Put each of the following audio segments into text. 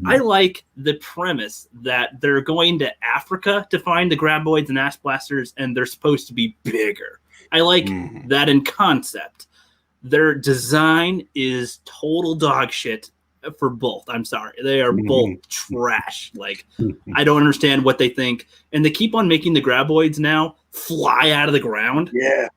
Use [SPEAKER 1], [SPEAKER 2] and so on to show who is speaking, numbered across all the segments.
[SPEAKER 1] I like the premise that they're going to Africa to find the graboids and ass blasters, and they're supposed to be bigger. I like that in concept. Their design is total dog shit for both. I'm sorry. They are both trash. Like, I don't understand what they think. And they keep on making the graboids now fly out of the ground.
[SPEAKER 2] Yeah.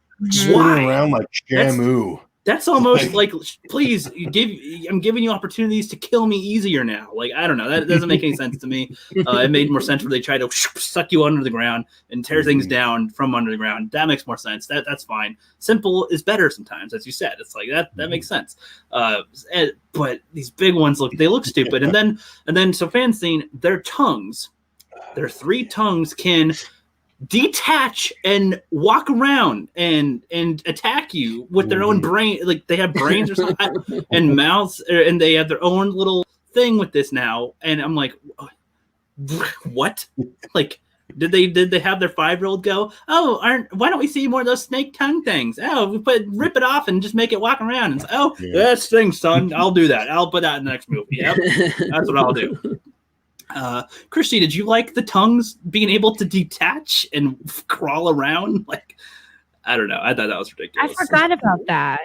[SPEAKER 1] Why?
[SPEAKER 2] Around like Shamu.
[SPEAKER 1] That's almost like, please, I'm giving you opportunities to kill me easier now. Like, I don't know. That doesn't make any sense to me. It made more sense where they try to suck you under the ground and tear things down from under the ground. That makes more sense. That's fine. Simple is better sometimes, as you said. It's like that makes sense. But these big ones look stupid. And then so fans saying their tongues, their 3 tongues can detach and walk around and attack you with their own brain. Like, they have brains or something and mouths, and they have their own little thing with this now. And I'm like, what? Like, did they have their 5-year-old go, why don't we see more of those snake tongue things? Rip it off and just make it walk around. And that stings, son. I'll do that. I'll put that in the next movie. Yep, that's what I'll do. Christy, did you like the tongues being able to detach and crawl around? Like, I don't know. I thought that was ridiculous.
[SPEAKER 3] I forgot about that.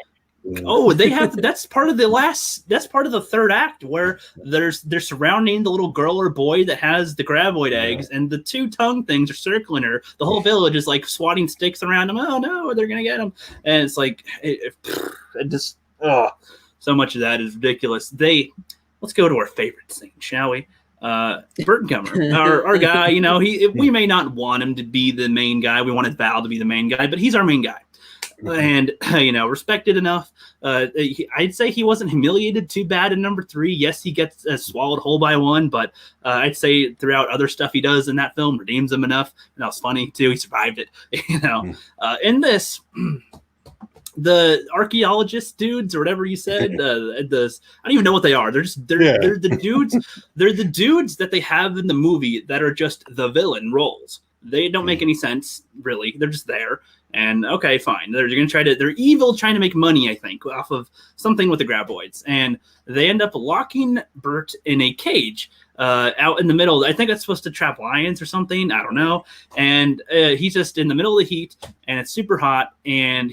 [SPEAKER 1] Oh, they have. That's part of the third act where they're surrounding the little girl or boy that has the graboid eggs, and the 2 tongue things are circling her. The whole village is like swatting sticks around them. Oh no, they're gonna get them. And it's like, so much of that is ridiculous. Let's go to our favorite scene, shall we? Bert Gummer, our guy, we may not want him to be the main guy. We wanted Val to be the main guy, but he's our main guy. And, respected enough. I'd say he wasn't humiliated too bad in number 3. Yes, he gets swallowed whole by one, but I'd say throughout other stuff he does in that film redeems him enough. And that was funny too. He survived it, in this. The archaeologist dudes or whatever you said, I don't even know what they are. They're the dudes. They're the dudes that they have in the movie that are just the villain roles. They don't make any sense, really. They're just there. And okay, fine. They're evil, trying to make money, I think, off of something with the graboids. And they end up locking Bert in a cage out in the middle. I think that's supposed to trap lions or something. I don't know. And he's just in the middle of the heat, and it's super hot. And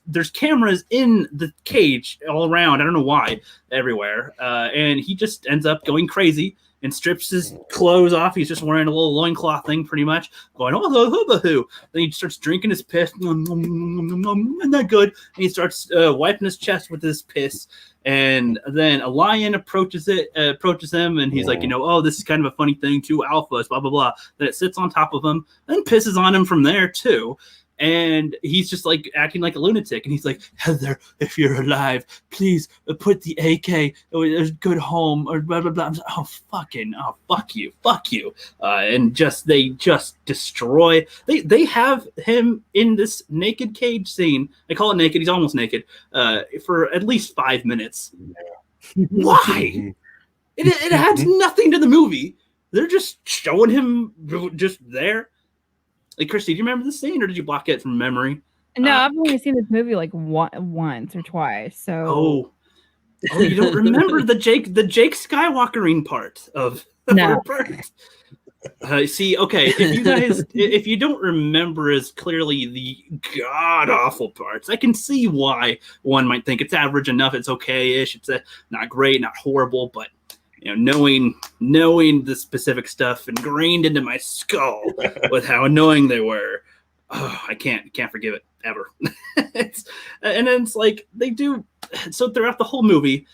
[SPEAKER 1] there's cameras in the cage all around. I don't know why, everywhere. And he just ends up going crazy and strips his clothes off. He's just wearing a little loincloth thing, pretty much, going, hoo. Then he starts drinking his piss. Isn't that good? And he starts wiping his chest with his piss. And then a lion approaches him, and he's like, this is kind of a funny thing, 2 alphas, blah, blah, blah. Then it sits on top of him, and pisses on him from there, too. And he's just like acting like a lunatic. And he's like, Heather, if you're alive, please put the AK or a good home or blah, blah, blah. I'm like, fuck you. And they just destroy. They have him in this naked cage scene. I call it naked. He's almost naked for at least 5 minutes. Yeah. Why? It adds nothing to the movie. They're just showing him just there. Like, Christy, do you remember the scene, or did you block it from memory?
[SPEAKER 3] No, I've only seen this movie like once or twice. So,
[SPEAKER 1] you don't remember the Jake Skywalkering part of
[SPEAKER 3] no.
[SPEAKER 1] See, okay, if you don't remember as clearly the god awful parts, I can see why one might think it's average enough, it's okay-ish, it's not great, not horrible, but knowing the specific stuff ingrained into my skull with how annoying they were, I can't forgive it ever. And then it's like they do. So throughout the whole movie,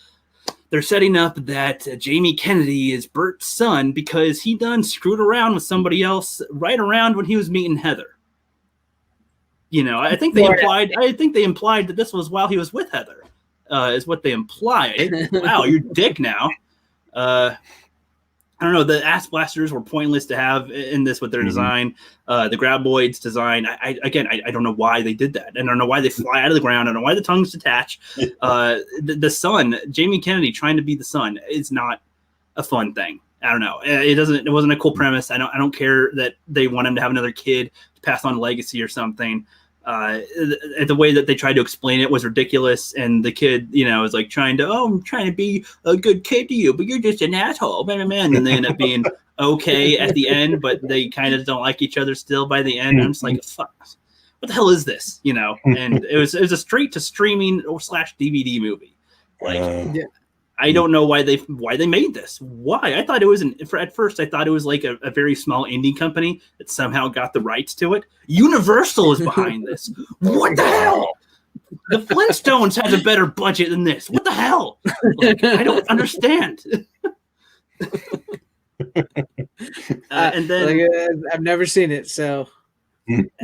[SPEAKER 1] they're setting up that Jamie Kennedy is Bert's son because he done screwed around with somebody else right around when he was meeting Heather. I think they implied that this was while he was with Heather. Is what they implied. Wow, you're dick now. I don't know. The ass blasters were pointless to have in this with their design. The graboids design. I don't know why they did that. I don't know why they fly out of the ground. I don't know why the tongues detach. The son, Jamie Kennedy, trying to be the son is not a fun thing. I don't know. It wasn't a cool premise. I don't care that they want him to have another kid to pass on legacy or something. The way that they tried to explain it was ridiculous, and the kid, is like I'm trying to be a good kid to you, but you're just an asshole, man. And then they end up being okay at the end, but they kind of don't like each other still by the end. I'm just like, fuck, what the hell is this? And it was a straight to streaming or / DVD movie. I don't know why they made this. Why? I thought it was at first I thought it was like a very small indie company that somehow got the rights to it. Universal is behind this. What the hell? The Flintstones has a better budget than this. What the hell? I don't understand. And then
[SPEAKER 2] I've never seen it, so.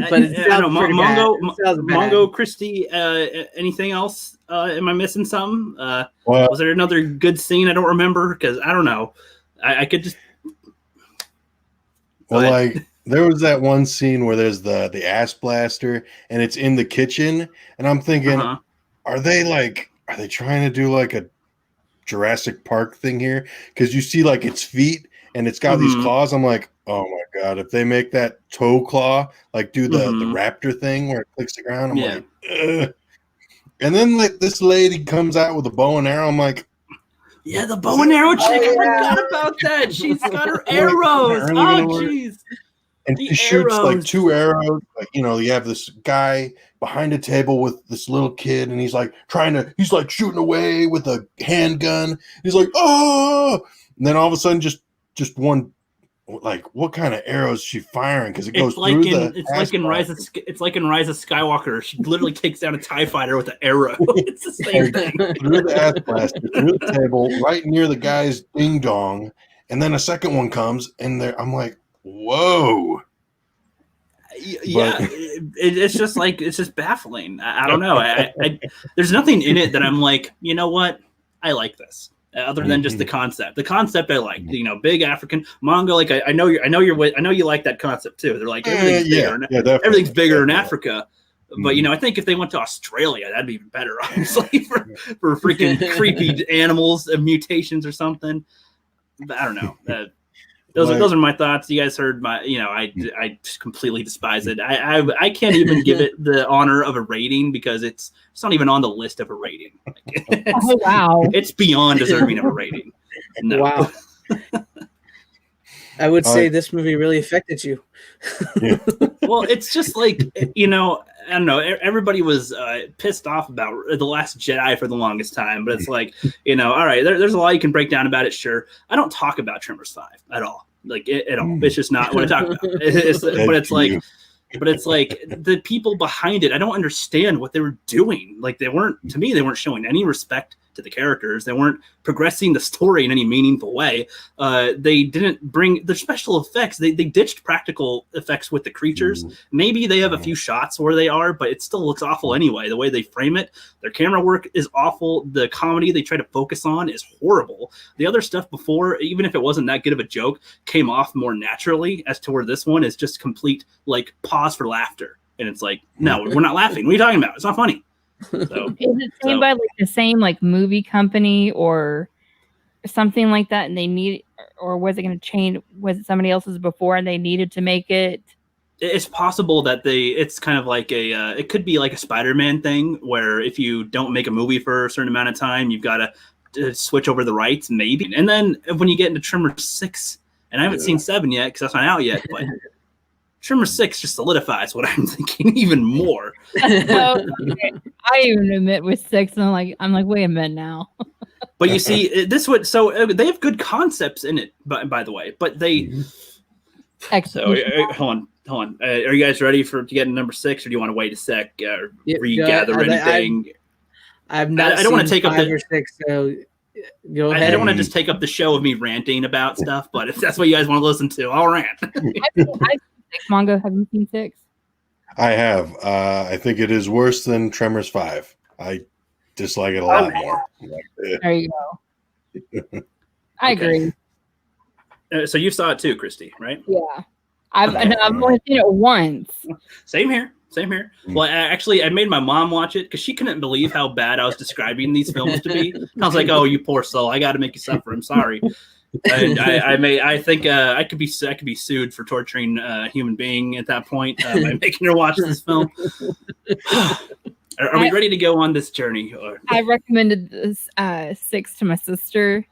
[SPEAKER 1] But I don't know, Mongo, Christy, anything else? Am I missing something? Was there another good scene I don't remember? Because I don't know. I could just.
[SPEAKER 4] Well, there was that one scene where there's the ass blaster and it's in the kitchen, and I'm thinking, are they trying to do like a Jurassic Park thing here? Because you see like its feet and it's got these claws. I'm like, oh my god, if they make that toe claw do the raptor thing where it clicks the ground, I'm like, ugh. And then this lady comes out with a bow and arrow. I'm like,
[SPEAKER 1] yeah, the bow and arrow chick. I forgot about that. She's got her arrows. Oh, jeez.
[SPEAKER 4] And she shoots 2 arrows. You have this guy behind a table with this little kid, and he's shooting away with a handgun. He's like, oh, and then all of a sudden, just one. What kind of arrows is she firing? Because it goes through
[SPEAKER 1] it's like in Rise of Skywalker. She literally takes down a TIE fighter with an arrow. It's the same thing.
[SPEAKER 4] Through the ass blaster, through the table, right near the guy's ding dong, and then a second one comes, and I'm like, whoa.
[SPEAKER 1] Yeah, it's just baffling. I don't know. I there's nothing in it that I'm like, you know what? I like this. Other than just the concept. The concept I like, big African Mongo. I know you like that concept too. They're like everything's bigger. Everything's bigger in Africa. But I think if they went to Australia, that'd be even better, honestly, for freaking creepy animals, mutations or something. But I don't know. Those are my thoughts. You guys heard my, I just completely despise it. I can't even give it the honor of a rating because it's not even on the list of a rating.
[SPEAKER 3] Oh, wow.
[SPEAKER 1] It's beyond deserving of a rating. No.
[SPEAKER 2] Wow. I would say this movie really affected you.
[SPEAKER 4] Yeah.
[SPEAKER 1] Well, it's just I don't know. Everybody was pissed off about The Last Jedi for the longest time, but it's all right, there's a lot you can break down about it, sure. I don't talk about Tremors 5 at all. At all. It's just not what I talk about. But it's like the people behind it, I don't understand what they were doing. They weren't showing any respect to the characters. They weren't progressing the story in any meaningful way. They didn't bring the special effects. They ditched practical effects with the creatures. Maybe they have a few shots where they are, but it still looks awful anyway. The way they frame it, their camera work is awful. The comedy they try to focus on is horrible. The other stuff before, even if it wasn't that good of a joke, came off more naturally, as to where this one is just complete pause for laughter. And it's like, no, we're not laughing. What are you talking about? It's not funny. So,
[SPEAKER 3] is it made by the same movie company or something like that, and they need, or was it going to change? Was it somebody else's before and they needed to make it?
[SPEAKER 1] It's possible that it's kind of it could be like a Spider-Man thing where if you don't make a movie for a certain amount of time, you've got to switch over the rights, maybe. And then when you get into Tremors 6, and I haven't seen 7 yet because that's not out yet, but Tremor 6 just solidifies what I'm thinking even more.
[SPEAKER 3] I even admit with 6, and I'm like, wait a minute now.
[SPEAKER 1] But you see, they have good concepts in it, by the way. But they. So hold on. Are you guys ready to get in number 6, or do you want to wait a sec, regather anything?
[SPEAKER 2] I've not. I don't want to take up 5 or 6. So go ahead.
[SPEAKER 1] I don't want to just take up the show of me ranting about stuff, but if that's what you guys want to listen to, I'll rant.
[SPEAKER 3] Mongo, have you seen 6?
[SPEAKER 4] I have. I think it is worse than Tremors 5. I dislike it a lot more.
[SPEAKER 3] There you go. I agree.
[SPEAKER 1] So you saw it too, Christy, right?
[SPEAKER 3] Yeah. I've only seen it once.
[SPEAKER 1] Same here. Well, I made my mom watch it because she couldn't believe how bad I was describing these films to be. I was like, oh, you poor soul. I got to make you suffer. I'm sorry. And I think I could be sued for torturing a human being at that point by making her watch this film. Are we ready to go on this journey?
[SPEAKER 3] I recommended this 6 to my sister.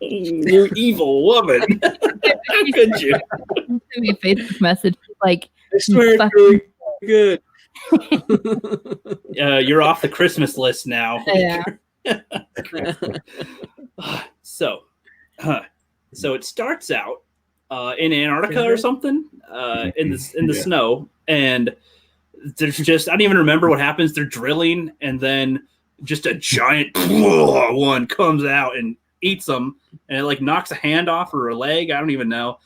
[SPEAKER 1] You evil woman! How could you?
[SPEAKER 3] Send me a Facebook message like,
[SPEAKER 2] I swear it's really good.
[SPEAKER 1] You're off the Christmas list now.
[SPEAKER 3] Yeah.
[SPEAKER 1] So it starts out in Antarctica or something in the snow, and there's just, I don't even remember what happens. They're drilling, and then just a giant one comes out and eats them, and it like knocks a hand off or a leg. I don't even know.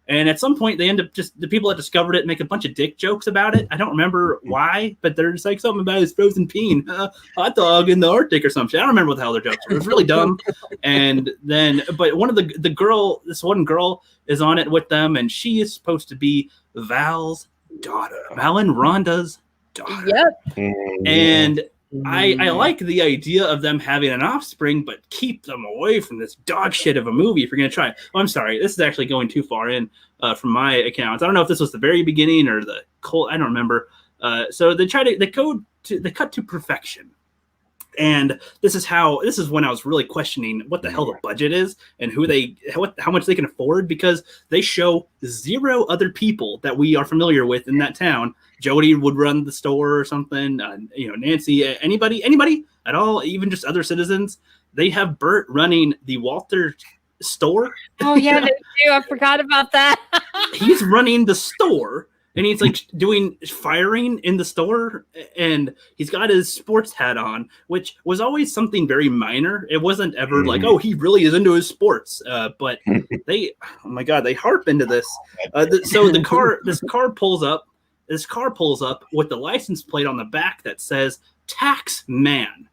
[SPEAKER 1] And at some point, they end up the people that discovered it make a bunch of dick jokes about it. I don't remember why, but they're just like something about his frozen peen, hot dog in the Arctic or something. I don't remember what the hell their jokes were. It was really dumb. And then, but one of this one girl is on it with them, and she is supposed to be Val's daughter, Val and Rhonda's daughter.
[SPEAKER 3] Yep.
[SPEAKER 1] And I like the idea of them having an offspring, but keep them away from this dog shit of a movie if you're going to try it. Oh, I'm sorry. This is actually going too far in from my accounts. I don't know if this was the very beginning or the cold. I don't remember. So they cut to perfection. And this is when I was really questioning what the hell the budget is and how much they can afford, because they show 0 other people that we are familiar with in that town. Jody would run the store or something. Nancy, anybody at all, even just other citizens. They have Bert running the Walter store.
[SPEAKER 3] Oh yeah, they do. I forgot about that.
[SPEAKER 1] He's running the store. And he's like doing firing in the store, and he's got his sports hat on, which was always something very minor. It wasn't ever like, oh, he really is into his sports. But they harp into this. So this car pulls up with the license plate on the back that says Tax Man.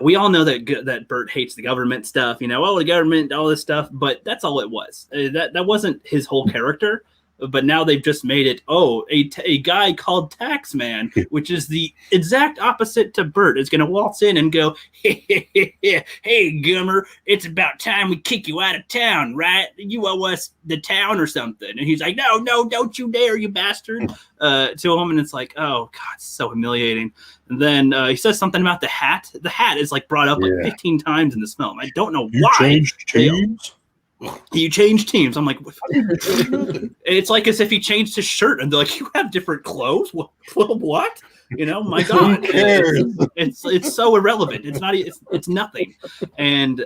[SPEAKER 1] We all know that Bert hates the government stuff, the government, all this stuff, but that's all it was. That wasn't his whole character. But now they've just made it, a guy called Taxman, which is the exact opposite to Bert, is going to waltz in and go, hey, Gummer, it's about time we kick you out of town, right? You owe us the town or something. And he's like, no, don't you dare, you bastard, to him. And it's like, oh, God, it's so humiliating. And then he says something about the hat. The hat is like brought up like 15 times in this film. I don't know why.
[SPEAKER 4] Changed teams?
[SPEAKER 1] You change teams. I'm like, it's like as if he changed his shirt, and they're like, you have different clothes. What? My God, it's so irrelevant. It's not. It's nothing. And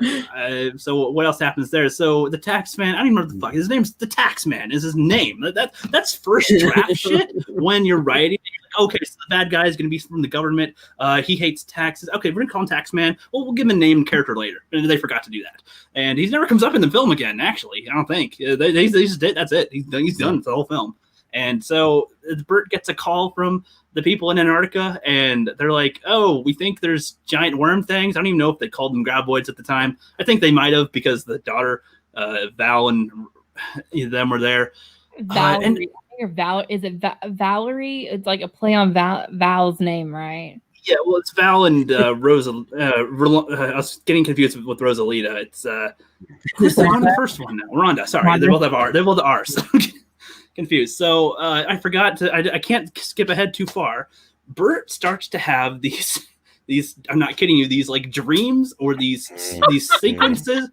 [SPEAKER 1] so what else happens there? So the tax man. I don't even remember the fuck his name's. The tax man is his name. That's first draft shit when you're writing. Okay, so the bad guy is going to be from the government. He hates taxes. Okay, we're going to call him Tax Man. Well, we'll give him a name and character later. And they forgot to do that. And he never comes up in the film again, actually. I don't think. They just did. That's it. He's done with the whole film. And so Bert gets a call from the people in Antarctica, and they're like, oh, we think there's giant worm things. I don't even know if they called them graboids at the time. I think they might have, because the daughter, Val, and them were there.
[SPEAKER 3] Valerie. Is it Valerie? It's like a play on Val's name, right?
[SPEAKER 1] Yeah, well, it's Val and Rosa. I was getting confused with Rosalita. It's who's on the first one now? Rhonda. Sorry, Rhonda. They both have R's. Confused. So I forgot to. I can't skip ahead too far. Bert starts to have these. I'm not kidding you. These like dreams or these sequences.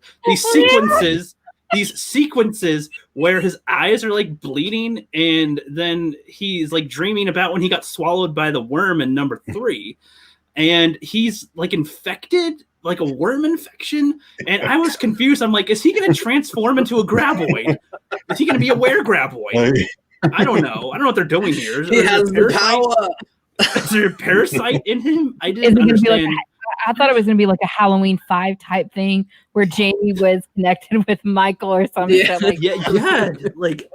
[SPEAKER 1] These sequences where his eyes are like bleeding, and then he's like dreaming about when he got swallowed by the worm in number 3, and he's like infected, like a worm infection. And I was confused. I'm like, is he going to transform into a graboid? Is he going to be a were-graboid? I don't know. I don't know what they're doing here.
[SPEAKER 2] He has the power.
[SPEAKER 1] Is there a parasite in him? I didn't understand.
[SPEAKER 3] I thought it was going to be like a Halloween 5 type thing where Jamie was connected with Michael or something.
[SPEAKER 1] Yeah. Like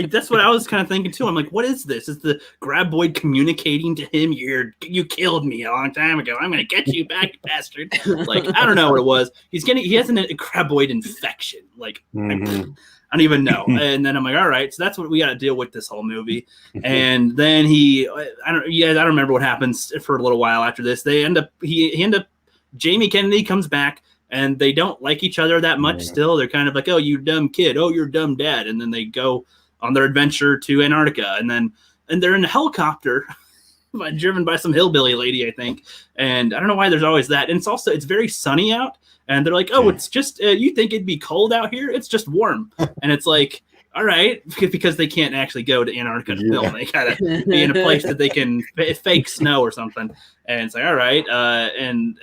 [SPEAKER 1] that's what I was kind of thinking too. I'm like, what is this? Is the graboid communicating to him? You killed me a long time ago. I'm going to get you back, you bastard. Like, I don't know what it was. He has a graboid infection. Like, I don't even know. And then I'm like, all right, so that's what we got to deal with this whole movie. And then I don't remember what happens for a little while after this. Jamie Kennedy comes back and they don't like each other that much. Still, they're kind of like, oh, you dumb kid, oh, you're dumb dad, and then they go on their adventure to Antarctica, and they're in a helicopter driven by some hillbilly lady, I think. And I don't know why there's always that. And it's very sunny out, and they're like, oh, it's just you think it'd be cold out here? It's just warm. And it's like, all right, because they can't actually go to Antarctica to film. They gotta be in a place that they can fake snow or something. And it's like, all right, and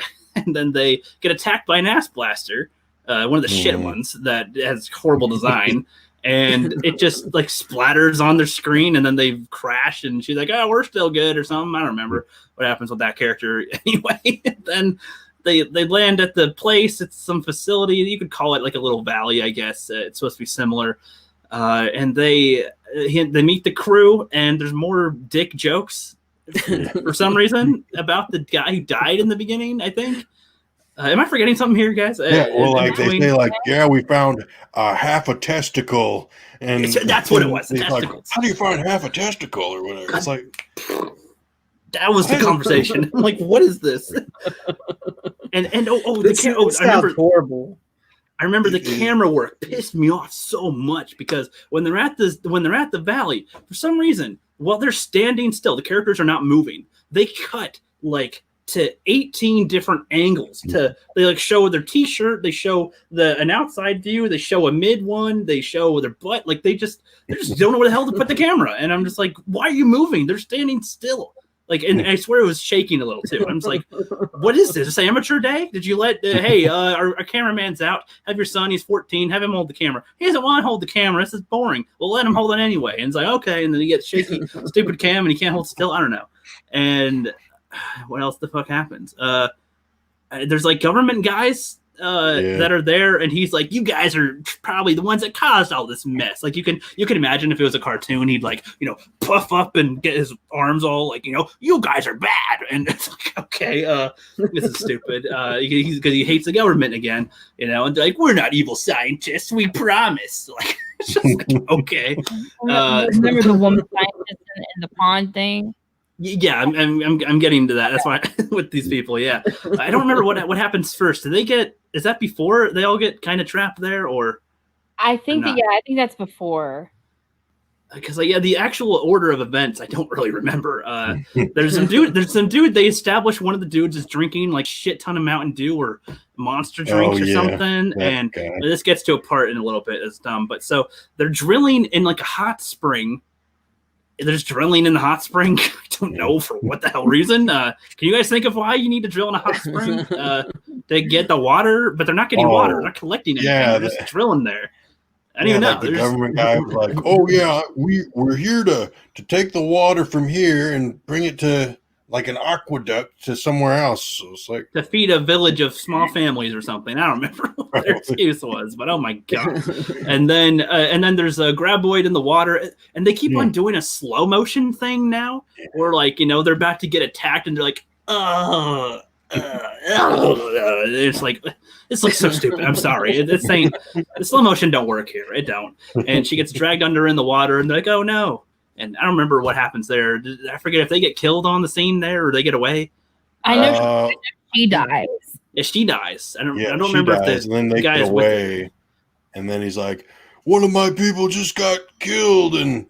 [SPEAKER 1] then they get attacked by an ass blaster, one of the shit ones that has horrible design. And it just like splatters on their screen, and then they crash, and she's like, oh, we're still good or something. I don't remember what happens with that character anyway. Then they land at the place. It's some facility. You could call it like a little valley, I guess. It's supposed to be similar. And they meet the crew, and there's more dick jokes for some reason about the guy who died in the beginning, I think. Am I forgetting something here, guys?
[SPEAKER 4] Yeah, well, like they say, like, yeah, we found half a testicle, and
[SPEAKER 1] that's what it was.
[SPEAKER 4] Like, how do you find half a testicle or whatever? It's like
[SPEAKER 1] that was the conversation. I'm like, what is this? And I remember
[SPEAKER 2] horrible.
[SPEAKER 1] I remember the camera work pissed me off so much because when they're at the valley, for some reason, while they're standing still, the characters are not moving. They cut like to 18 different angles. They like show their t-shirt, they show an outside view, they show a mid one, they show their butt. Like they just don't know where the hell to put the camera. And I'm just like, why are you moving? They're standing still. Like, and I swear it was shaking a little too. I'm just like, what is this? Is this amateur day? Did you let, hey, our cameraman's out. Have your son, he's 14, have him hold the camera. He doesn't want to hold the camera. This is boring. Well, let him hold it anyway. And it's like, okay. And then he gets shaky, stupid cam, and he can't hold still. I don't know. And what else the fuck happens? There's like government guys that are there, and he's like, you guys are probably the ones that caused all this mess. Like you can imagine if it was a cartoon, he'd like, puff up and get his arms all like, you guys are bad. And it's like, okay, this is stupid. Because he hates the government again, and they're like, we're not evil scientists, we promise. Like, it's just like, okay.
[SPEAKER 3] Remember the woman scientist in the pond thing?
[SPEAKER 1] Yeah, I'm getting to that. That's why with these people. Yeah, I don't remember what happens first. Do they get? Is that before they all get kind of trapped there, or?
[SPEAKER 3] I think I think that's before.
[SPEAKER 1] Because the actual order of events I don't really remember. There's some dude. They establish one of the dudes is drinking like shit ton of Mountain Dew or Monster drinks or something, and this gets to a part in a little bit. It's dumb, but so they're drilling in like a hot spring. There's drilling in the hot spring. I don't know for what the hell reason. Can you guys think of why you need to drill in a hot spring to get the water? But they're not getting water. They're not collecting anything. Yeah, they're just drilling there. I don't even know.
[SPEAKER 4] Like the government guy was like, "Oh yeah, we're here to take the water from here and bring it to like an aqueduct to somewhere else." So it's like
[SPEAKER 1] to feed a village of small families or something. I don't remember what their excuse was, but oh my god! And then there's a graboid in the water, and they keep on doing a slow motion thing now, where like they're about to get attacked, and they're like, it's like this looks so stupid. I'm sorry. It's saying the slow motion don't work here. It don't. And she gets dragged under in the water, and they're like, oh no. And I don't remember what happens there. I forget if they get killed on the scene there or they get away.
[SPEAKER 3] I know she dies.
[SPEAKER 1] Yeah, she dies. I don't remember if the guy is
[SPEAKER 4] away. And then he's like, one of my people just got killed. And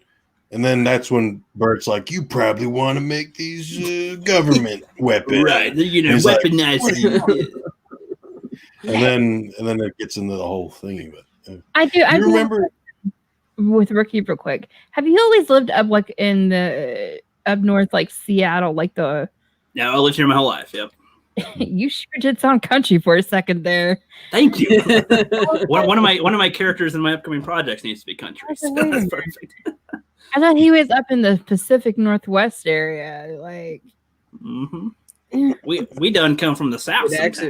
[SPEAKER 4] then that's when Bert's like, you probably want to make these government weapons.
[SPEAKER 1] Right. Weaponized.
[SPEAKER 4] Like, and then it gets into the whole thing. But
[SPEAKER 3] I do. I
[SPEAKER 4] remember
[SPEAKER 3] with Rookie real quick. Have you always lived up like in the up north, like Seattle, like the?
[SPEAKER 1] Yeah, I lived here my whole life. Yep.
[SPEAKER 3] You sure did sound country for a second there.
[SPEAKER 1] Thank you. one of my characters in my upcoming projects needs to be country. So that's perfect.
[SPEAKER 3] I thought he was up in the Pacific Northwest area, like.
[SPEAKER 1] Mm-hmm. We done come from the south sometimes,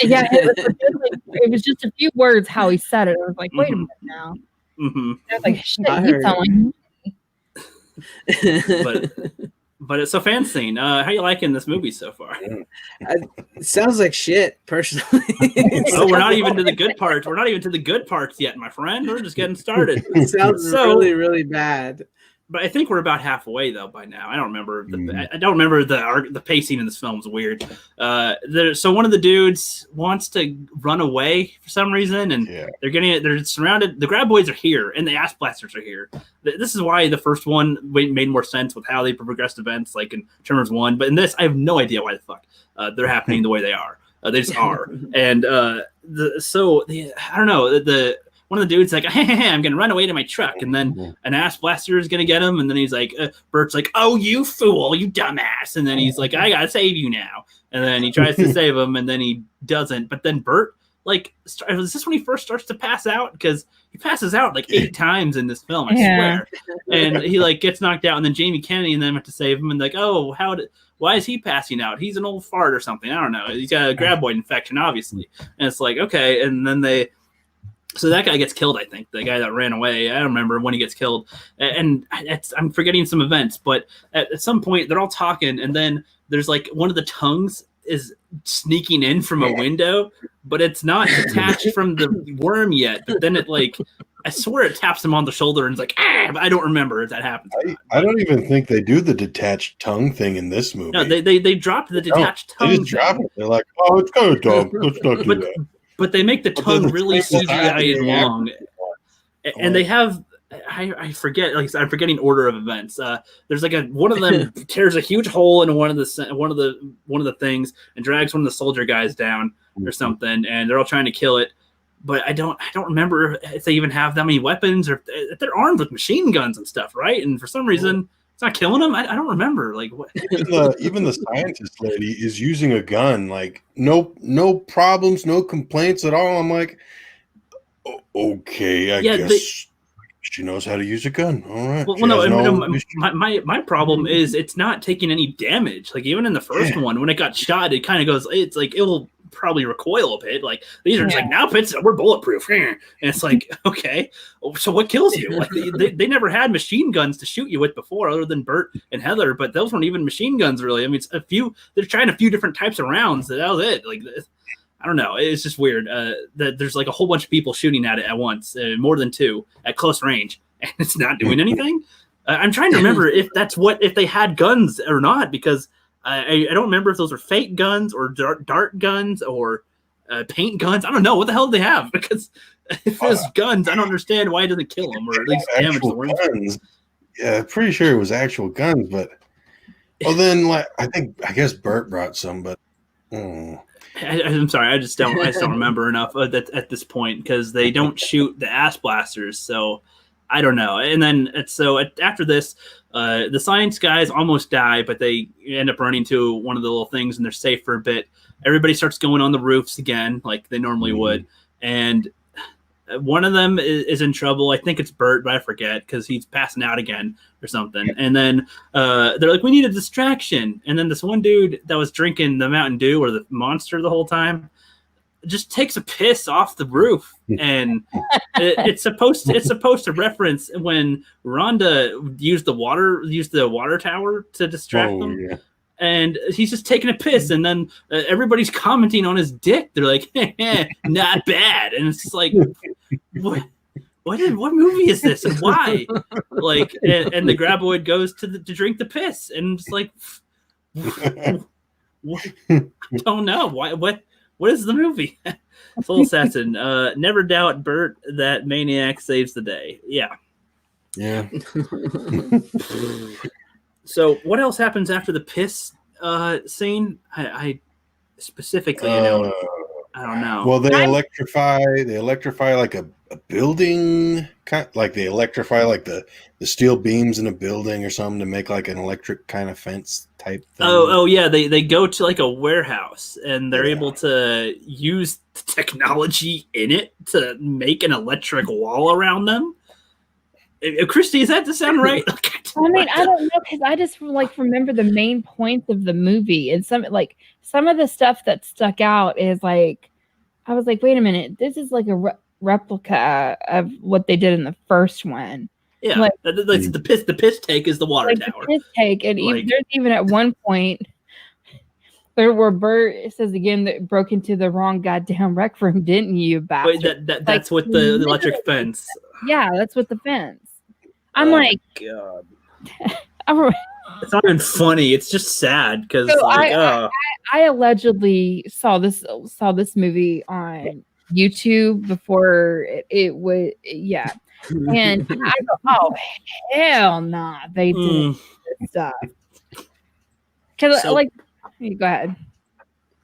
[SPEAKER 3] Yeah, it was just a few words how he said it. I was like, wait a minute now.
[SPEAKER 1] Mm-hmm.
[SPEAKER 3] I was like, shit, you sound like me.
[SPEAKER 1] But it's a fan scene. How you liking this movie so far?
[SPEAKER 2] It sounds like shit, personally.
[SPEAKER 1] Oh, we're not even to the good parts. We're not even to the good parts yet, my friend. We're just getting started.
[SPEAKER 2] It sounds really, really bad.
[SPEAKER 1] But I think we're about halfway though by now. I don't remember. I don't remember the pacing in this film is weird. So one of the dudes wants to run away for some reason, and they're surrounded. The graboids are here, and the ass blasters are here. This is why the first one made more sense with how they progressed events, like in Tremors 1. But in this, I have no idea why the fuck they're happening the way they are. They just are, and I don't know one of the dudes like, hey, I'm gonna run away to my truck, and then an ass blaster is gonna get him, and then he's like, Bert's like, oh, you fool, you dumbass, and then he's like, I gotta save you now, and then he tries to save him, and then he doesn't, but then Bert, like, is this when he first starts to pass out? Because he passes out like 8 times in this film, I swear, and he like gets knocked out, and then Jamie Kennedy and them have to save him, and like, oh, why is he passing out? He's an old fart or something, I don't know, he's got a graboid infection, obviously, and it's like, okay, and then so that guy gets killed, I think. The guy that ran away. I don't remember when he gets killed. And I'm forgetting some events. But at some point, they're all talking. And then there's like one of the tongues is sneaking in from a window. But it's not detached from the worm yet. But then it like, I swear it taps him on the shoulder and it's like, but I don't remember if that happens.
[SPEAKER 4] I don't even think they do the detached tongue thing in this movie.
[SPEAKER 1] No, they dropped the detached tongue.
[SPEAKER 4] They just drop it. They're like, oh, it's got a tongue. Let's not do that.
[SPEAKER 1] But they make the tongue really CGI and long, and they have I forget, like I'm forgetting order of events. There's like one of them tears a huge hole in one of the things and drags one of the soldier guys down or something, and they're all trying to kill it. But I don't remember if they even have that many weapons or if they're armed with machine guns and stuff, right? And for some reason, it's not killing them. I don't remember. Like what?
[SPEAKER 4] Even the scientist lady is using a gun. Like no problems, no complaints at all. I'm like, okay, I guess she knows how to use a gun. All right.
[SPEAKER 1] Well, no. My problem is it's not taking any damage. Like even in the first one, when it got shot, it kind of goes. It's like it will probably recoil a bit. Like these are just like now pits we're bulletproof, and it's like okay, so what kills you? Like they never had machine guns to shoot you with before, other than Bert and Heather. But those weren't even machine guns, really. I mean, it's a few. They're trying a few different types of rounds. That was it. Like I don't know. It's just weird that there's like a whole bunch of people shooting at it at once, more than 2 at close range, and it's not doing anything. I'm trying to remember if they had guns or not, because I don't remember if those were fake guns or dart guns or paint guns. I don't know what the hell do they have, because if it was guns, I don't understand why it doesn't kill them or at least damage the worms.
[SPEAKER 4] Guns. Yeah, pretty sure it was actual guns, but then like I guess Bert brought some, but.
[SPEAKER 1] I'm sorry, I just don't remember enough at this point, because they don't shoot the ass blasters, so I don't know. And then after this, the science guys almost die, but they end up running to one of the little things and they're safe for a bit. Everybody starts going on the roofs again, like they normally would, and one of them is in trouble. I think it's Bert, but I forget because he's passing out again or something. And then they're like, we need a distraction. And then this one dude that was drinking the Mountain Dew or the Monster the whole time just takes a piss off the roof. And it's supposed to reference when Rhonda used the water tower to distract them. Yeah. And he's just taking a piss, and then everybody's commenting on his dick. They're like, not bad. And it's just like, what movie is this, and why? Like, and the graboid goes to drink the piss, and it's like, I don't know why. What is the movie? Soul Assassin. Never doubt Bert that Maniac saves the day. Yeah. So what else happens after the piss scene? I specifically I don't know.
[SPEAKER 4] Well, they electrify like a building, like they electrify like the steel beams in a building or something to make like an electric kind of fence type thing.
[SPEAKER 1] Oh yeah, they go to like a warehouse and they're able to use the technology in it to make an electric wall around them. Christy, is that to sound right?
[SPEAKER 3] I mean, I don't know, because I just like remember the main points of the movie, and some of the stuff that stuck out is like, I was like, wait a minute, this is like a replica of what they did in the first one.
[SPEAKER 1] Yeah, like, the piss take is the water tower.
[SPEAKER 3] The piss take, and there's even at one point where Bert says again that broke into the wrong goddamn rec room, didn't you? Bastard?
[SPEAKER 1] That's with the electric fence.
[SPEAKER 3] Yeah, that's with the fence. I'm God.
[SPEAKER 1] It's not even funny. It's just sad because
[SPEAKER 3] so I allegedly saw this movie on YouTube before it was and I go, oh hell nah, they did this stuff. Because go ahead.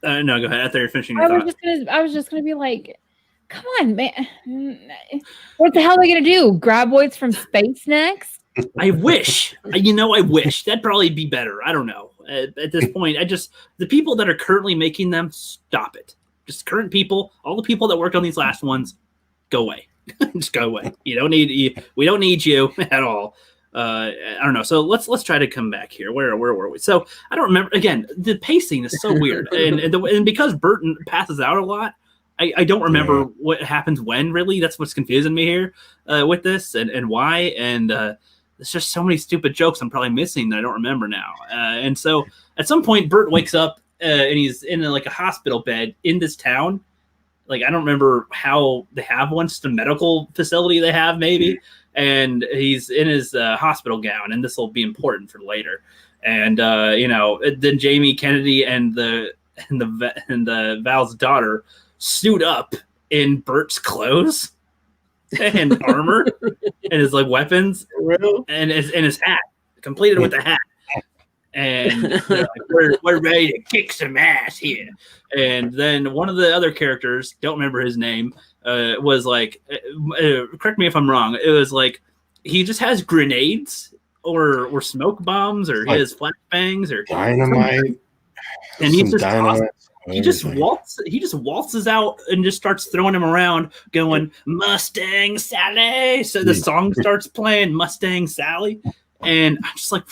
[SPEAKER 1] No, go ahead. After you're finishing your
[SPEAKER 3] thought. I was just gonna be like, come on, man. What the hell are they gonna do? Graboids from space next?
[SPEAKER 1] I wish. I wish. That'd probably be better. I don't know. At this point, the people that are currently making them, stop it. Just current people, all the people that worked on these last ones, go away. Just go away. We don't need you at all. I don't know. So let's try to come back here. Where were we? So I don't remember. Again, the pacing is so weird, and because Burton passes out a lot, I don't remember what happens when. Really, that's what's confusing me here with this and why. And there's just so many stupid jokes I'm probably missing that I don't remember now. And so at some point, Bert wakes up and he's in a hospital bed in this town. I don't remember how they have one. Just a medical facility they have maybe. And he's in his hospital gown, and this will be important for later. And then Jamie Kennedy and the Val's daughter suit up in Bert's clothes and armor and his weapons and his hat, completed with the hat. And they're like, we're ready to kick some ass here. And then one of the other characters, don't remember his name, was correct me if I'm wrong, it was he just has grenades or smoke bombs, or he has flashbangs or
[SPEAKER 4] dynamite,
[SPEAKER 1] and he just waltzes out and just starts throwing him around, going Mustang Sally. So the song starts playing, Mustang Sally, and I'm just like,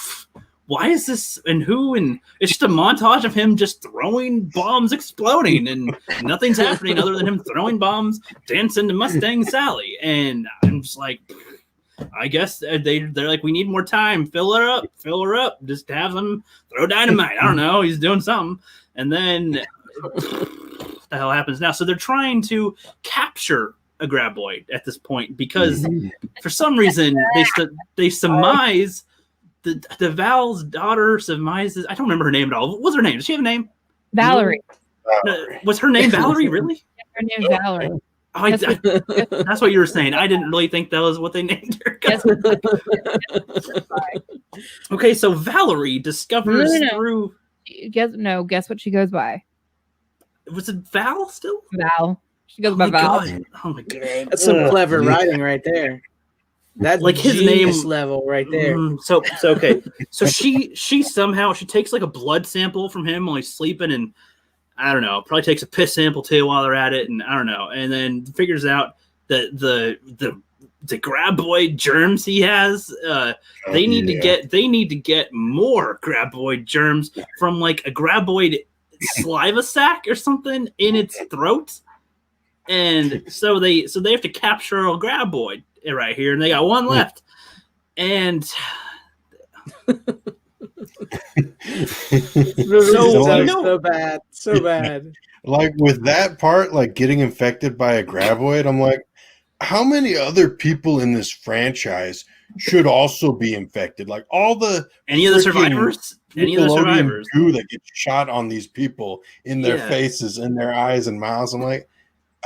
[SPEAKER 1] why is this and who? And it's just a montage of him just throwing bombs, exploding, and nothing's happening other than him throwing bombs, dancing to Mustang Sally. And I'm just like, I guess they're like, we need more time. Fill her up. Just have him throw dynamite. I don't know. He's doing something. And then what the hell happens now? So they're trying to capture a graboid at this point because for some reason they surmise. The Val's daughter surmises. I don't remember her name at all. What's her name? Does she have a name?
[SPEAKER 3] Valerie.
[SPEAKER 1] Was her name Valerie? Really?
[SPEAKER 3] Her name is Valerie.
[SPEAKER 1] Oh, that's what you were saying. I didn't really think that was what they named her. Okay, so Valerie discovers through.
[SPEAKER 3] Guess what she goes by?
[SPEAKER 1] Was it Val still?
[SPEAKER 3] Val. She goes by Val.
[SPEAKER 1] God. Oh my god.
[SPEAKER 2] That's some clever writing right there. That's his name level right there.
[SPEAKER 1] So okay. So she somehow takes a blood sample from him while he's sleeping, and I don't know, probably takes a piss sample too while they're at it, and I don't know, and then figures out that the graboid germs he has, they need to get more graboid germs from a graboid saliva sac or something in its throat, and so they have to capture a graboid right here, and they got one left, and
[SPEAKER 2] so bad.
[SPEAKER 4] With that part, getting infected by a graboid, I'm like, how many other people in this franchise should also be infected?
[SPEAKER 1] Any of the survivors
[SPEAKER 4] goo that gets shot on these people in their faces, in their eyes and mouths. I'm like,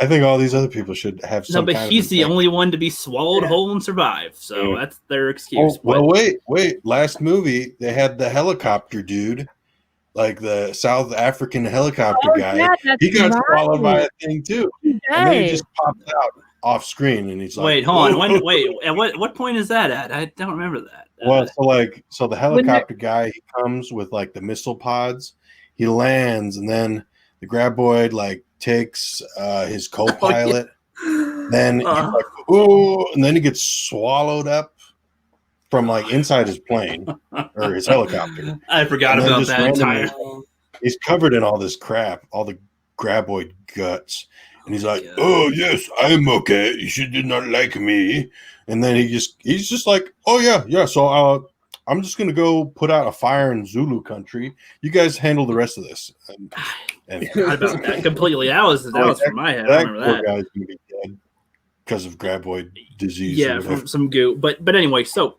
[SPEAKER 4] I think all these other people should have some.
[SPEAKER 1] No, but he's the only one to be swallowed whole and survive. So that's their excuse.
[SPEAKER 4] Oh, well, wait. Last movie, they had the helicopter dude, the South African helicopter guy. Yeah, he got swallowed by a thing too. And then he just popped out off screen, and he's like,
[SPEAKER 1] "Wait, hold on. At what point is that at? I don't remember that."
[SPEAKER 4] Well, so the helicopter guy, he comes with the missile pods. He lands, and then the graboid takes his co-pilot, then he's and then he gets swallowed up from inside his plane or his helicopter.
[SPEAKER 1] I forgot about that entire.
[SPEAKER 4] He's covered in all this crap, all the graboid guts, and he's like, "Oh yes, I'm okay. You did not like me." And then he's just like, "Oh yeah. So I'm just gonna go put out a fire in Zulu country. You guys handle the rest of this." And
[SPEAKER 1] forgot about that completely. That was from my head. I remember that.
[SPEAKER 4] Guy's gonna be dead because of graboid disease.
[SPEAKER 1] Yeah, from some goo. But anyway, so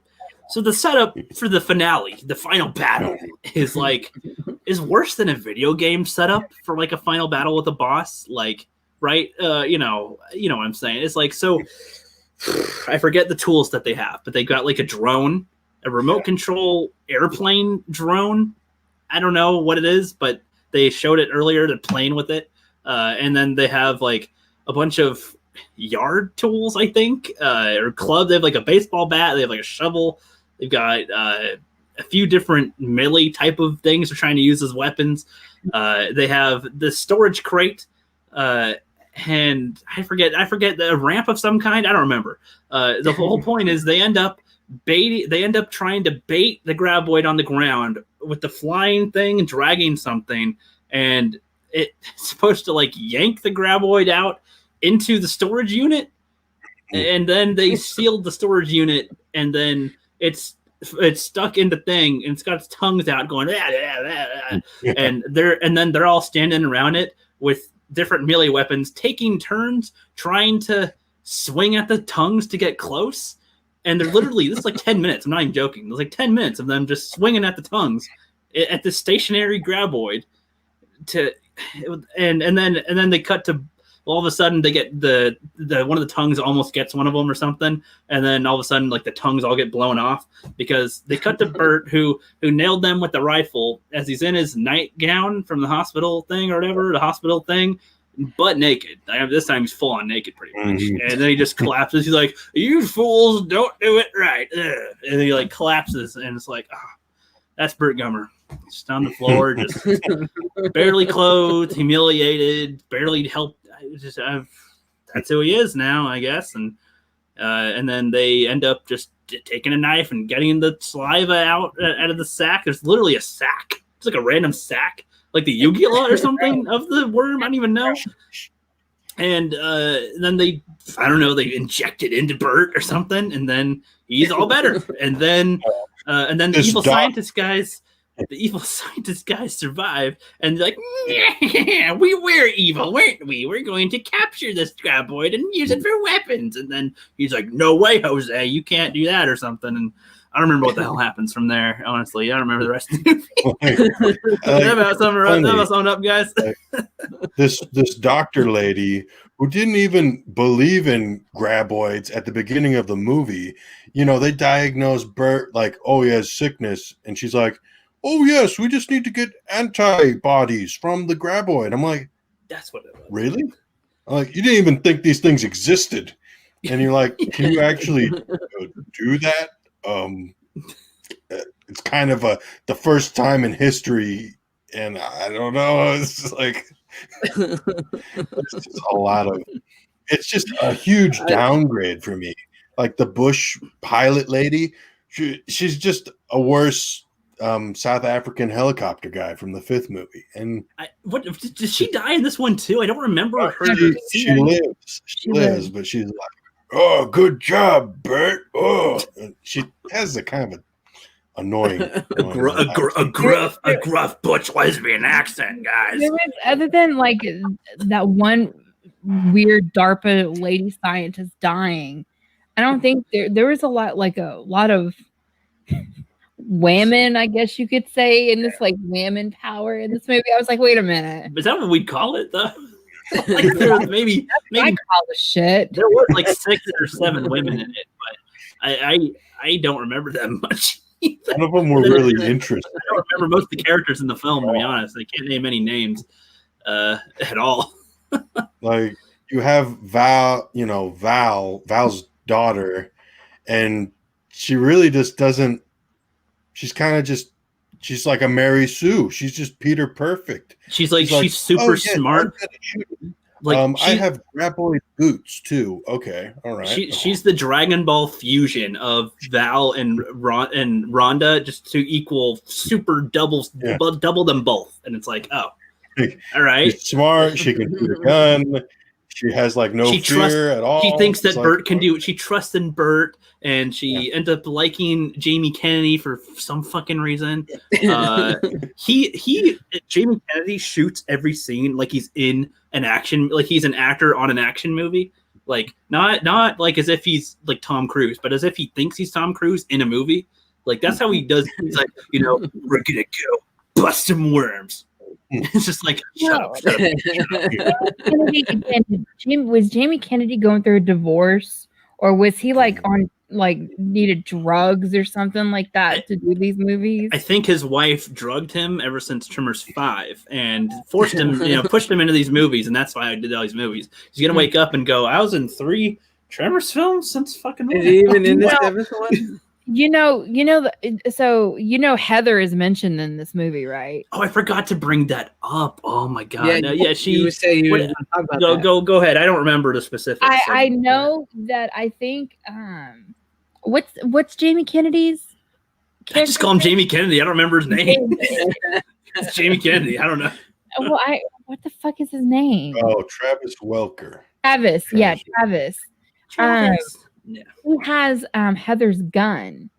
[SPEAKER 1] So the setup for the finale, the final battle, is worse than a video game setup for like a final battle with a boss. Like, right? You know what I'm saying? It's like, so I forget the tools that they have, but they got like a drone, a remote control airplane drone. I don't know what it is, but they showed it earlier. They're playing with it. And then they have like a bunch of yard tools, I think, or clubs. They have like a baseball bat. They have like a shovel. They've got a few different melee type of things they're trying to use as weapons. They have the storage crate, and I forget the ramp of some kind. I don't remember. The whole point is they end up trying to bait the graboid on the ground with the flying thing and dragging something, and it's supposed to like yank the graboid out into the storage unit, and then they sealed the storage unit, and then it's stuck in the thing, and it's got its tongues out going, and then they're all standing around it with different melee weapons, taking turns trying to swing at the tongues to get close. And they're literally, this is like 10 minutes. I'm not even joking. There's like 10 minutes of them just swinging at the tongues at the stationary graboid and then they cut to, all of a sudden they get the one of the tongues almost gets one of them or something, and then all of a sudden like the tongues all get blown off because they cut to Bert who nailed them with the rifle as he's in his nightgown from the hospital thing or whatever, the hospital thing, butt naked. This time he's full on naked pretty much. And then he just collapses. He's like, "You fools don't do it right." And then he like collapses, and it's like, that's Bert Gummer. Just on the floor, just barely clothed, humiliated, barely helped. That's who he is now, I guess. And then they end up just taking a knife and getting the saliva out of the sack. There's literally a sack. It's like a random sack, like the uvula or something of the worm. I don't even know. And then they inject it into Bert or something, and then he's all better. And then the evil scientist guys survive, and they're like, "Yeah, we were evil, weren't we? We're going to capture this graboid and use it for weapons." And then he's like, "No way, Jose, you can't do that," or something. And I don't remember what the hell happens from there. Honestly, I don't remember the rest of the movie. That about sum up, guys.
[SPEAKER 4] This doctor lady who didn't even believe in graboids at the beginning of the movie, they diagnosed Bert like, "Oh, he has sickness," and she's like, "Oh yes, we just need to get antibodies from the graboid." I'm like,
[SPEAKER 1] that's what it was.
[SPEAKER 4] Really? I'm like, you didn't even think these things existed, and you're like, can you actually do that? It's kind of the first time in history, and I don't know. It's like it's just a huge downgrade for me. Like the Bush pilot lady, she's just a worse South African helicopter guy from the 5th movie. And
[SPEAKER 1] what did she die in this one too? I don't remember her.
[SPEAKER 4] She lives, but she's like, "Oh, good job, Bert." Oh, and she has a kind of annoying
[SPEAKER 1] a gruff butch lesbian accent, guys.
[SPEAKER 3] Other than like that one weird DARPA lady scientist dying, I don't think there was a lot of women, I guess you could say, in this like women power in this movie. I was like, wait a minute,
[SPEAKER 1] is that what we'd call it though? Like there was maybe
[SPEAKER 3] I call the shit.
[SPEAKER 1] There were like 6 or 7 women in it, but I don't remember that much.
[SPEAKER 4] None of them were really interesting.
[SPEAKER 1] I don't remember most of the characters in the film, to be honest. I can't name any names at all.
[SPEAKER 4] Like you have Val's daughter, and she really just doesn't. She's like a Mary Sue. She's just Peter Perfect.
[SPEAKER 1] She's super smart.
[SPEAKER 4] Like I have graboid boots too. Okay, all right.
[SPEAKER 1] She's the Dragon Ball fusion of Val and Rhonda, just to equal super double them both. And it's like, all right.
[SPEAKER 4] She's smart. She can shoot a gun. She has like no fear at all.
[SPEAKER 1] She thinks that Bert can do it. She trusts in Bert, and she ends up liking Jamie Kennedy for some fucking reason. Jamie Kennedy shoots every scene like he's in an action, like he's an actor on an action movie. Like not like as if he's like Tom Cruise, but as if he thinks he's Tom Cruise in a movie. Like that's how he does. He's like, you know, we're gonna go bust some worms. It's just like shut up.
[SPEAKER 3] Kennedy, again, was Jamie Kennedy going through a divorce, or was he like on like needed drugs or something like that to do these movies?
[SPEAKER 1] I think his wife drugged him ever since Tremors 5 and forced him, you know, pushed him into these movies, and that's why I did all these movies. He's gonna wake up and go, I was in 3 Tremors films since fucking.
[SPEAKER 2] Is he even in the 7th one?
[SPEAKER 3] Heather is mentioned in this movie, right?
[SPEAKER 1] Oh, I forgot to bring that up. Oh my god! She
[SPEAKER 2] was saying
[SPEAKER 1] go ahead. I don't remember the specifics.
[SPEAKER 3] I know that. I think what's Jamie Kennedy's?
[SPEAKER 1] I just call him Jamie Kennedy. I don't remember his name. It's Jamie Kennedy. I don't know.
[SPEAKER 3] Well, what the fuck is his name?
[SPEAKER 4] Oh, Travis Welker.
[SPEAKER 3] Travis. Yeah, Travis.
[SPEAKER 1] Yeah.
[SPEAKER 3] He has Heather's gun,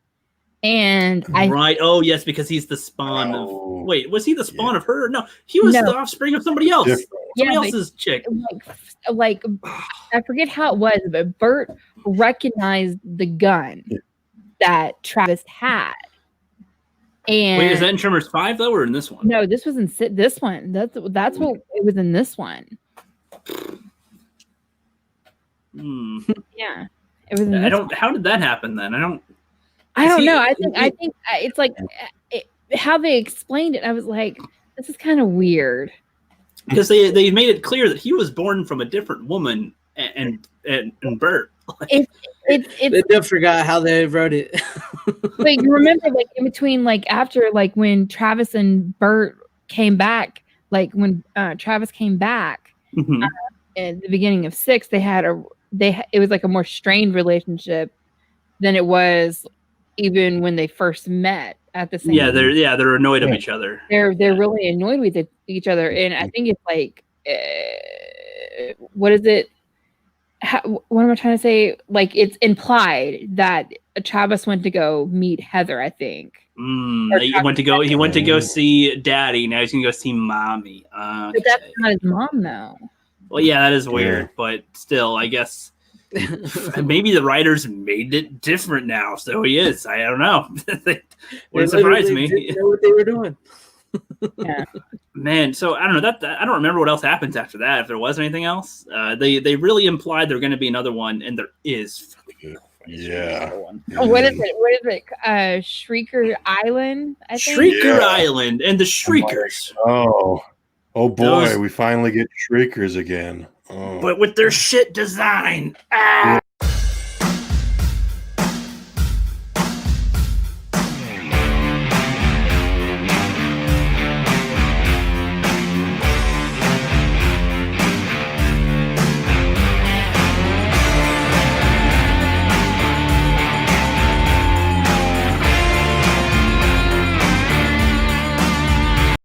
[SPEAKER 3] and
[SPEAKER 1] right. Oh yes, because he's the spawn of. Wait, was he the spawn of her? No, he was the offspring of somebody else. Somebody else's chick.
[SPEAKER 3] Like I forget how it was, but Bert recognized the gun that Travis had. And
[SPEAKER 1] wait, is that in Tremors 5 though, or in this one?
[SPEAKER 3] No, this was in this one. That's what it was in this one. Yeah. It was.
[SPEAKER 1] How did that happen then? I don't
[SPEAKER 3] know. I think it's like how they explained it. I was like, this is kind of weird
[SPEAKER 1] because they made it clear that he was born from a different woman and Bert.
[SPEAKER 3] They
[SPEAKER 2] just forgot how they wrote it.
[SPEAKER 3] Like you remember, like in between, like after, like when Travis and Bert came back, like when Travis came back at the beginning of 6, it was like a more strained relationship than it was even when they first met at the same time.
[SPEAKER 1] They're annoyed of each other.
[SPEAKER 3] They're really annoyed with each other, and I think it's like what is it? What am I trying to say? Like it's implied that Travis went to go meet Heather, I think.
[SPEAKER 1] He went to go see Daddy. Now he's gonna go see Mommy.
[SPEAKER 3] But that's not his mom, though.
[SPEAKER 1] Well, yeah, that is weird, but still, I guess maybe the writers made it different now, so he is. I don't know. Wouldn't surprise me.
[SPEAKER 2] Didn't know what they were doing.
[SPEAKER 3] Yeah.
[SPEAKER 1] Man, so I don't know I don't remember what else happens after that. If there was anything else, they really implied there's going to be another one, and there is.
[SPEAKER 4] Yeah.
[SPEAKER 3] Oh, what is it? What is it? Shrieker Island. I think.
[SPEAKER 1] Shrieker Island and the Shriekers.
[SPEAKER 4] Oh boy, we finally get Shriekers again.
[SPEAKER 1] But with their shit design. Ah!